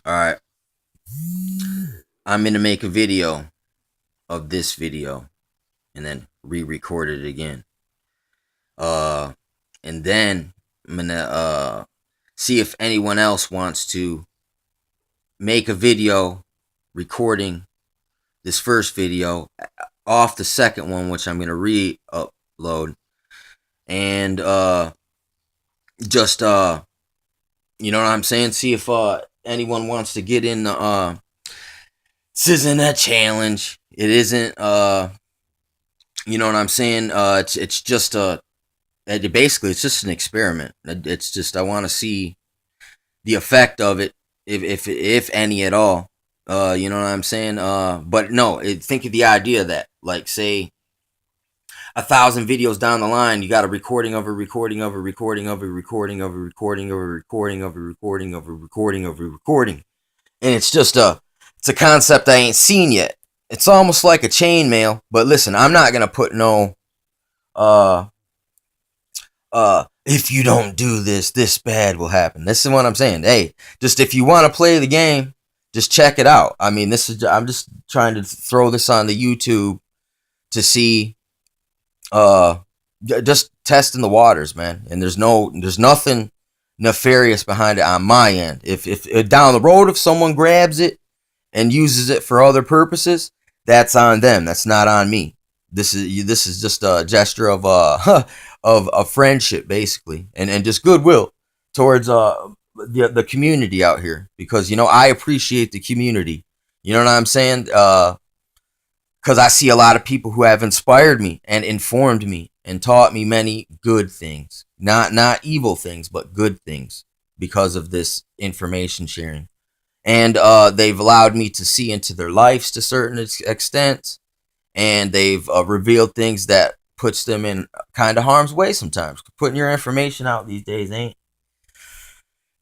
All right. I'm going to make a video of this video and then re-record it again. Uh and then I'm going to see if anyone else wants to make a video recording this first video off the second one, which I'm going to re-upload, and just you know what I'm saying, see if anyone wants to get in the this isn't a challenge. It isn't you know what I'm saying? It's just basically it's just an experiment. It's just I want to see the effect of it, if any at all. You know what I'm saying? But no, think of the idea that, like, say 1,000 videos down the line, you got a recording of a recording of a recording of a recording of a recording of a recording of a recording of a recording of a recording, and it's a concept I ain't seen yet. It's almost like a chainmail, but listen, I'm not gonna put no uh if you don't do this, this bad will happen. This is what I'm saying. Hey, just if you want to play the game, just check it out. I mean, I'm just trying to throw this on the YouTube to see, uh just testing the waters, man. And there's nothing nefarious behind it on my end. If down the road, if someone grabs it and uses it for other purposes, that's on them. That's not on me. This is just a gesture of of friendship, basically, and just goodwill towards the community out here, because I appreciate the community. You know what I'm saying? Because I see a lot of people who have inspired me and informed me and taught me many good things, not evil things, but good things, because of this information sharing. And they've allowed me to see into their lives to certain extents, and they've revealed things that puts them in kind of harm's way sometimes. Putting your information out these days ain't.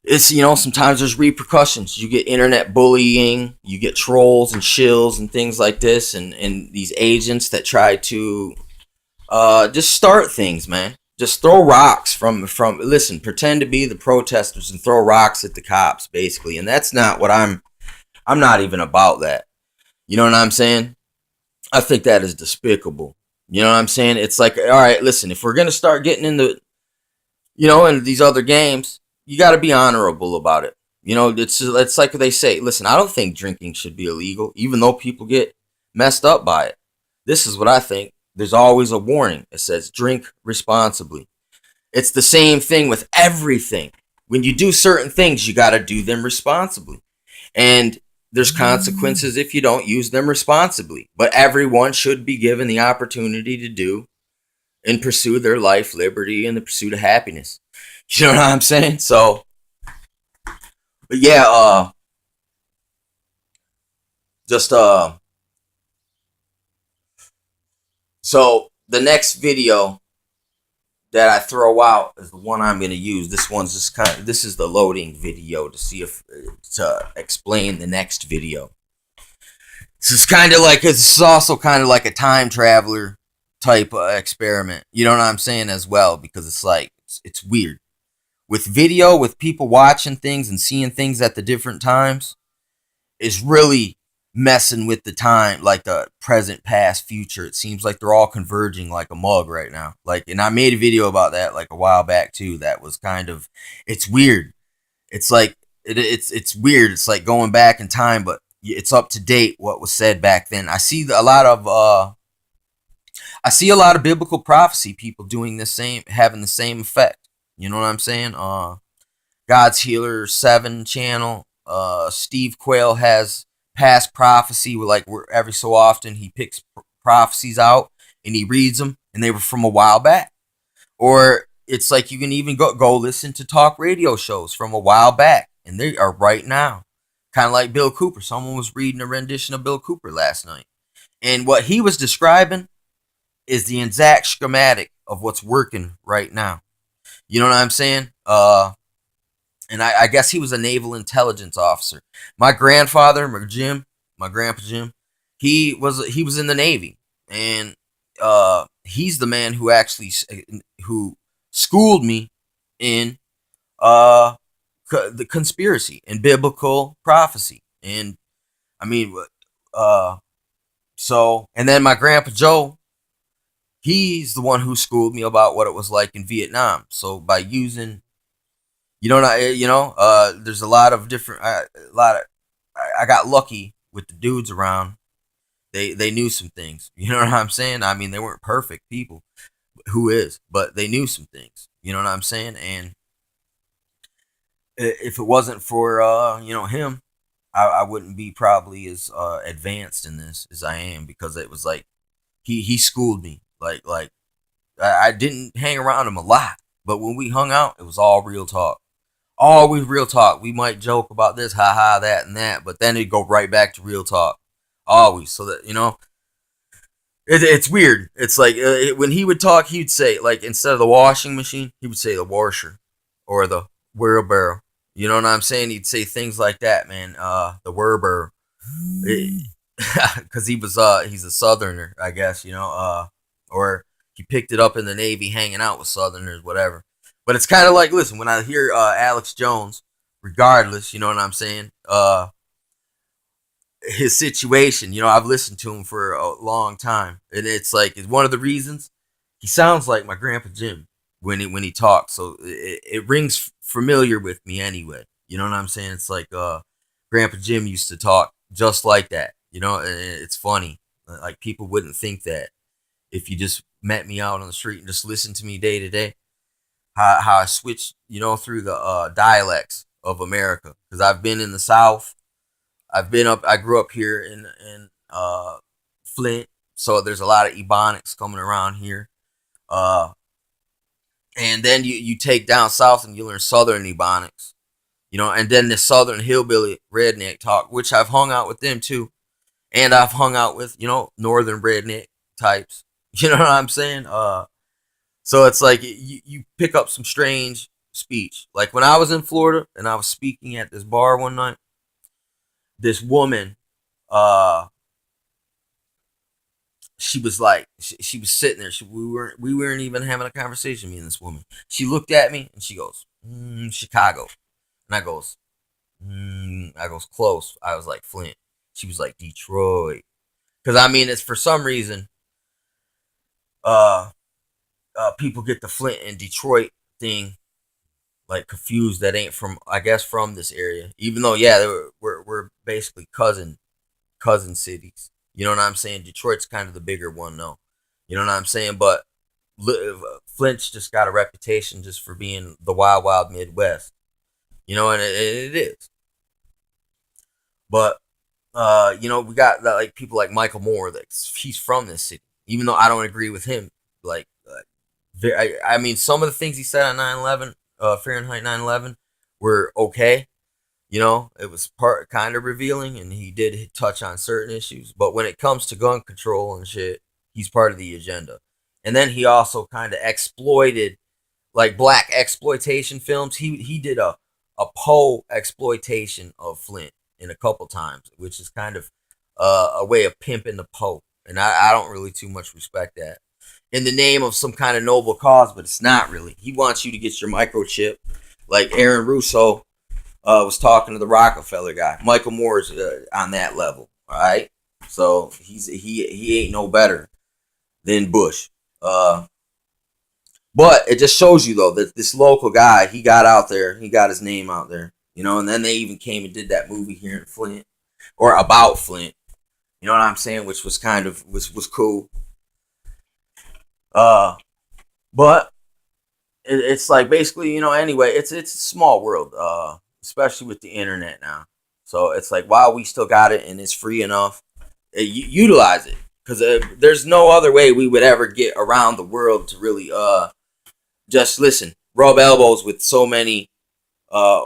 It's, sometimes there's repercussions. You get internet bullying, you get trolls and shills and things like this, and these agents that try to just start things, man. Just throw rocks from listen, pretend to be the protesters and throw rocks at the cops, basically. And that's not what I'm not even about that. You know what I'm saying? I think that is despicable. You know what I'm saying? It's like, all right, listen, if we're gonna start getting into these other games, you got to be honorable about it. It's like they say. Listen, I don't think drinking should be illegal, even though people get messed up by it. This is what I think. There's always a warning. It says drink responsibly. It's the same thing with everything. When you do certain things, you got to do them responsibly. And there's consequences if you don't use them responsibly. But everyone should be given the opportunity to do and pursue their life, liberty, and the pursuit of happiness. You know what I'm saying? So, but yeah, just so the next video that I throw out is the one I'm going to use. This one's just this is the loading video to see if to explain the next video. This is also kind of like a time traveler type experiment. You know what I'm saying, as well, because it's like it's weird with video, with people watching things and seeing things at the different times, is really messing with the time, like the present, past, future. It seems like they're all converging like a mug right now. Like, and I made a video about that like a while back too. That was kind of, it's weird. It's like it's weird. It's like going back in time, but it's up to date what was said back then. I see a lot of biblical prophecy people doing the same, having the same effect. You know what I'm saying? God's Healer 7 channel. Steve Quayle has past prophecy, like, where every so often he picks prophecies out and he reads them, and they were from a while back. Or it's like you can even go listen to talk radio shows from a while back, and they are right now. Kind of like Bill Cooper. Someone was reading a rendition of Bill Cooper last night, and what he was describing is the exact schematic of what's working right now. You know what I'm saying? And I guess he was a naval intelligence officer. My grandfather, my grandpa Jim, he was in the Navy, and he's the man who schooled me in uh the conspiracy and biblical prophecy. And I mean, so, and then my grandpa Joe, he's the one who schooled me about what it was like in Vietnam. So by using, there's a lot of different, I got lucky with the dudes around. They knew some things. You know what I'm saying? I mean, they weren't perfect people. Who is? But they knew some things. You know what I'm saying? And if it wasn't for him, I wouldn't be probably as advanced in this as I am, because it was like he schooled me. Like I didn't hang around him a lot, but when we hung out, it was all real talk. Always real talk. We might joke about this, haha, that and that, but then it'd go right back to real talk. Always. So that, it's weird. It's like when he would talk, he'd say, like, instead of the washing machine, he would say the washer or the wheelbarrow. You know what I'm saying? He'd say things like that, man. The wheelbarrow. Because he's a southerner, I guess, or he picked it up in the Navy hanging out with southerners, whatever. But it's kind of like, listen, when I hear Alex Jones, regardless, you know what I'm saying, his situation, I've listened to him for a long time, and it's like, it's one of the reasons he sounds like my grandpa Jim when he talks, so it rings familiar with me anyway. You know what I'm saying? It's like Grandpa Jim used to talk just like that. It's funny. Like, people wouldn't think that if you just met me out on the street and just listened to me day to day, how I switched, through the dialects of America. Because I've been in the South. I grew up here in Flint, so there's a lot of Ebonics coming around here. And then you take down south and you learn Southern Ebonics, and then the Southern hillbilly redneck talk, which I've hung out with them too. And I've hung out with, Northern redneck types. You know what I'm saying? So it's like you pick up some strange speech. Like when I was in Florida and I was speaking at this bar one night, this woman, she was like, she was sitting there. We weren't even having a conversation, me and this woman. She looked at me and she goes, Chicago. And I goes, close. I was like, Flint. She was like, Detroit. Because, I mean, it's for some reason, people get the Flint and Detroit thing, like, confused. That ain't from, I guess, from this area. Even though, yeah, we're basically cousin cities. You know what I'm saying? Detroit's kind of the bigger one, though. You know what I'm saying? But Flint's just got a reputation just for being the wild, wild Midwest. And it is. But, we got like people like Michael Moore, that he's from this city, even though I don't agree with him. Like, I mean, some of the things he said on 9/11, Fahrenheit 9/11, were okay. It was kind of revealing, and he did touch on certain issues. But when it comes to gun control and shit, he's part of the agenda. And then he also kind of exploited, like, black exploitation films. He did a Poe exploitation of Flint in a couple times, which is kind of a way of pimping the Poe. And I don't really too much respect that. In the name of some kind of noble cause, but it's not really. He wants you to get your microchip. Like Aaron Russo was talking to the Rockefeller guy. Michael Moore's on that level, all right? So he ain't no better than Bush. But it just shows you, though, that this local guy, he got out there. He got his name out there. And then they even came and did that movie here in Flint, or about Flint. You know what I'm saying? Which was kind of, was cool. But it's like, basically, anyway, it's a small world, especially with the internet now. So it's like, while we still got it and it's free enough, utilize it. Because there's no other way we would ever get around the world to really just listen, rub elbows with so many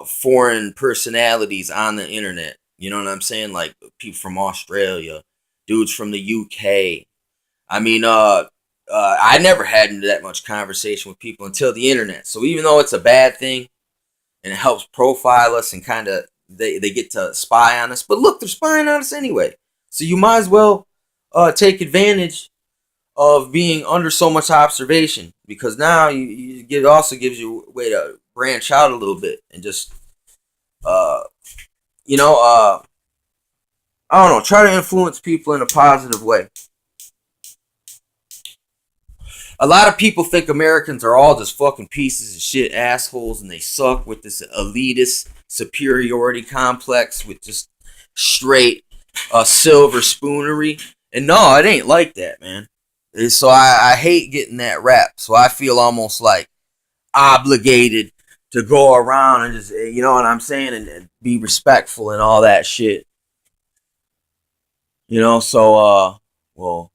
foreign personalities on the internet. You know what I'm saying? Like people from Australia, dudes from the UK. I mean, I never had that much conversation with people until the internet. So even though it's a bad thing and it helps profile us and kind of they get to spy on us, but look, they're spying on us anyway. So you might as well take advantage of being under so much observation, because now it also gives you a way to branch out a little bit and just uh, you know, I don't know, try to influence people in a positive way. A lot of people think Americans are all just fucking pieces of shit assholes and they suck with this elitist superiority complex with just straight silver spoonery. And no, it ain't like that, man. So I hate getting that rap. So I feel almost like obligated to go around and just, you know what I'm saying, and be respectful and all that shit. You know, so, well,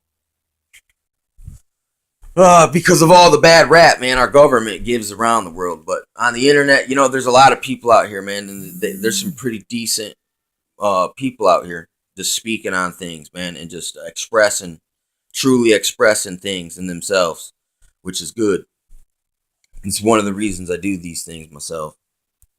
because of all the bad rap, man, our government gives around the world. But on the internet, you know, there's a lot of people out here, man, and there's some pretty decent people out here just speaking on things, man, and just expressing, truly expressing things in themselves, which is good. It's one of the reasons I do these things myself.